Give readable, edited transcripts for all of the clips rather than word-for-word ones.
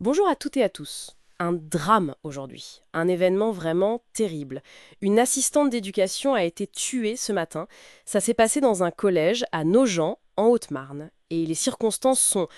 Bonjour à toutes et à tous. Un drame aujourd'hui, un événement vraiment terrible. Une assistante d'éducation a été tuée ce matin. Ça s'est passé dans un collège à Nogent, en Haute-Marne. Et les circonstances sont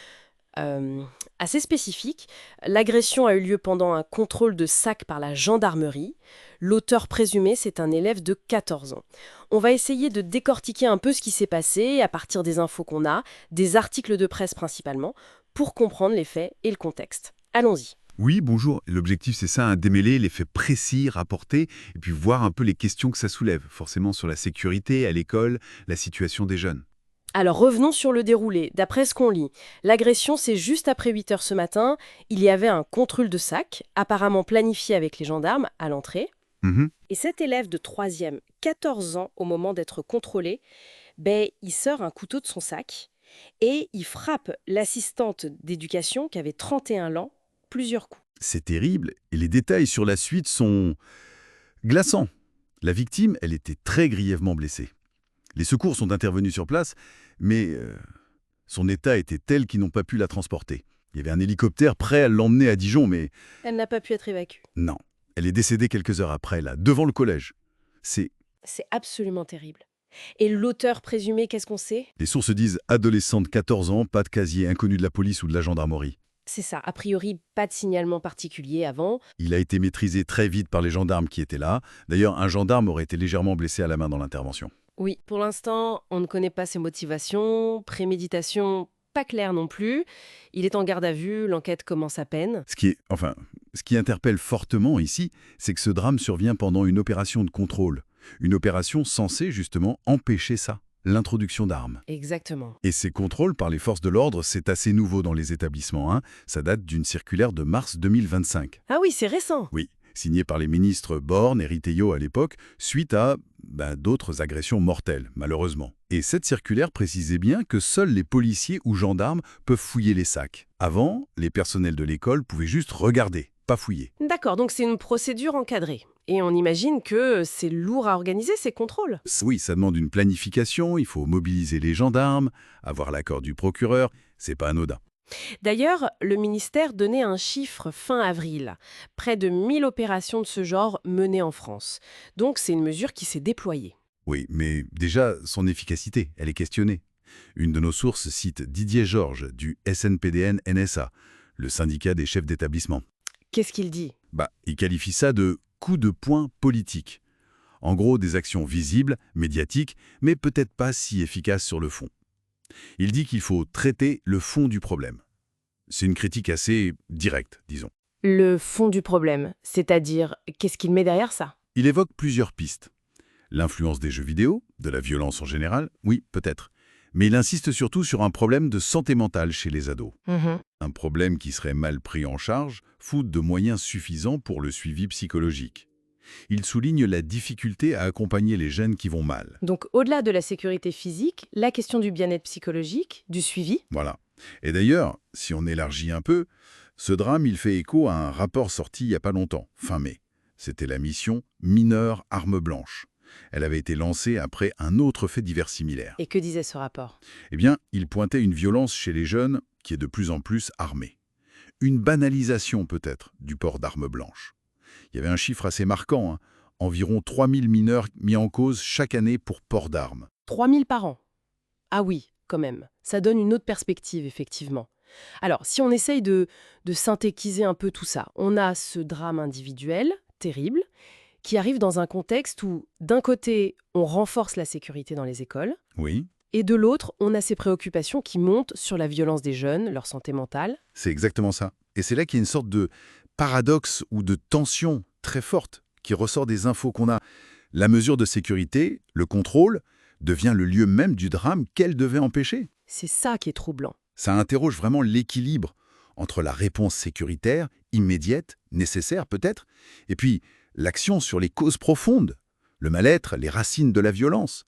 euh, assez spécifiques. L'agression a eu lieu pendant un contrôle de sac par la gendarmerie. L'auteur présumé, c'est un élève de 14 ans. On va essayer de décortiquer un peu ce qui s'est passé à partir des infos qu'on a, des articles de presse principalement, pour comprendre les faits et le contexte. Allons-y. Oui, bonjour. L'objectif, c'est ça, démêler les faits précis rapportés et puis voir un peu les questions que ça soulève, forcément sur la sécurité à l'école, la situation des jeunes. Alors revenons sur le déroulé. D'après ce qu'on lit, l'agression c'est juste après 8 heures ce matin. Il y avait un contrôle de sac, apparemment planifié avec les gendarmes, à l'entrée. Mhm. Et cet élève de 3e, 14 ans, au moment d'être contrôlé, il sort un couteau de son sac et il frappe l'assistante d'éducation qui avait 31 ans plusieurs coups. C'est terrible et les détails sur la suite sont glaçants. La victime, elle était très grièvement blessée. Les secours sont intervenus sur place, mais son état était tel qu'ils n'ont pas pu la transporter. Il y avait un hélicoptère prêt à l'emmener à Dijon, mais Elle n'a pas pu être évacuée. non. Elle est décédée quelques heures après, là, devant le collège. C'est C'est absolument terrible. Et l'auteur présumé, qu'est-ce qu'on sait? Les sources disent adolescente 14 ans, pas de casier, inconnu de la police ou de la gendarmerie. C'est ça, a priori pas de signalement particulier avant. Il a été maîtrisé très vite par les gendarmes qui étaient là. D'ailleurs, un gendarme aurait été légèrement blessé à la main dans l'intervention. Oui, pour l'instant, on ne connaît pas ses motivations, préméditation pas claire non plus. Il est en garde à vue, l'enquête commence à peine. Ce qui interpelle fortement ici, c'est que ce drame survient pendant une opération de contrôle. Une opération censée justement empêcher ça, l'introduction d'armes. Exactement. Et ces contrôles par les forces de l'ordre, c'est assez nouveau dans les établissements. Ça date d'une circulaire de mars 2025. Ah oui, c'est récent. Oui, signé par les ministres Borne et Ritaillot à l'époque, suite à d'autres agressions mortelles, malheureusement. Et cette circulaire précisait bien que seuls les policiers ou gendarmes peuvent fouiller les sacs. Avant, les personnels de l'école pouvaient juste regarder, pas fouiller. D'accord, donc c'est une procédure encadrée. Et on imagine que c'est lourd à organiser ces contrôles. Oui, ça demande une planification, il faut mobiliser les gendarmes, avoir l'accord du procureur, c'est pas anodin. D'ailleurs, le ministère donnait un chiffre fin avril. Près de 1000 opérations de ce genre menées en France. Donc c'est une mesure qui s'est déployée. Oui, mais déjà, son efficacité, elle est questionnée. Une de nos sources cite Didier Georges du SNPDN-NSA, le syndicat des chefs d'établissement. Qu'est-ce qu'il dit? Il qualifie ça de coup de poing politique. En gros, des actions visibles, médiatiques, mais peut-être pas si efficaces sur le fond. Il dit qu'il faut traiter le fond du problème. C'est une critique assez directe, disons. Le fond du problème, c'est-à-dire qu'est-ce qu'il met derrière ça? Il évoque plusieurs pistes. L'influence des jeux vidéo, de la violence en général, oui, peut-être. Mais il insiste surtout sur un problème de santé mentale chez les ados. Un problème qui serait mal pris en charge, faute de moyens suffisants pour le suivi psychologique. Il souligne la difficulté à accompagner les jeunes qui vont mal. Donc au-delà de la sécurité physique, la question du bien-être psychologique, du suivi. Voilà. Et d'ailleurs, si on élargit un peu, ce drame, il fait écho à un rapport sorti il n'y a pas longtemps, fin mai. C'était la mission Mineurs Armes Blanches. Elle avait été lancée après un autre fait divers similaire. Et que disait ce rapport? Eh bien, il pointait une violence chez les jeunes qui est de plus en plus armée. Une banalisation peut-être du port d'armes blanches. Il y avait un chiffre assez marquant, environ 3000 mineurs mis en cause chaque année pour port d'armes. 3000 par an. Ah oui, quand même. Ça donne une autre perspective, effectivement. Alors, si on essaye de synthétiser un peu tout ça, on a ce drame individuel, terrible, qui arrive dans un contexte où, d'un côté, on renforce la sécurité dans les écoles, Oui, et de l'autre, on a ces préoccupations qui montent sur la violence des jeunes, leur santé mentale. c'est exactement ça. Et c'est là qu'il y a une sorte de paradoxe ou de tension très forte qui ressort des infos qu'on a. La mesure de sécurité, le contrôle, devient le lieu même du drame qu'elle devait empêcher. C'est ça qui est troublant. Ça interroge vraiment l'équilibre entre la réponse sécuritaire, immédiate, nécessaire peut-être, et puis l'action sur les causes profondes, le mal-être, les racines de la violence,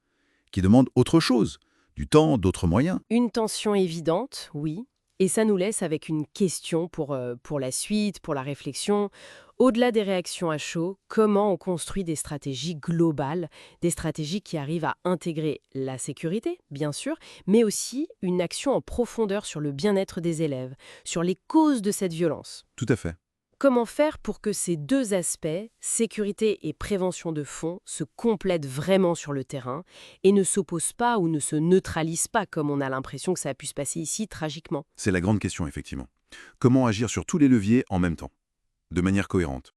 qui demandent autre chose, du temps, d'autres moyens. Une tension évidente, oui, Et ça nous laisse avec une question pour la suite, pour la réflexion. Au-delà des réactions à chaud, comment on construit des stratégies globales, des stratégies qui arrivent à intégrer la sécurité, bien sûr, mais aussi une action en profondeur sur le bien-être des élèves, sur les causes de cette violence. Tout à fait. Comment faire pour que ces deux aspects, sécurité et prévention de fond, se complètent vraiment sur le terrain et ne s'opposent pas ou ne se neutralisent pas comme on a l'impression que ça a pu se passer ici tragiquement? C'est la grande question, effectivement. Comment agir sur tous les leviers en même temps, de manière cohérente?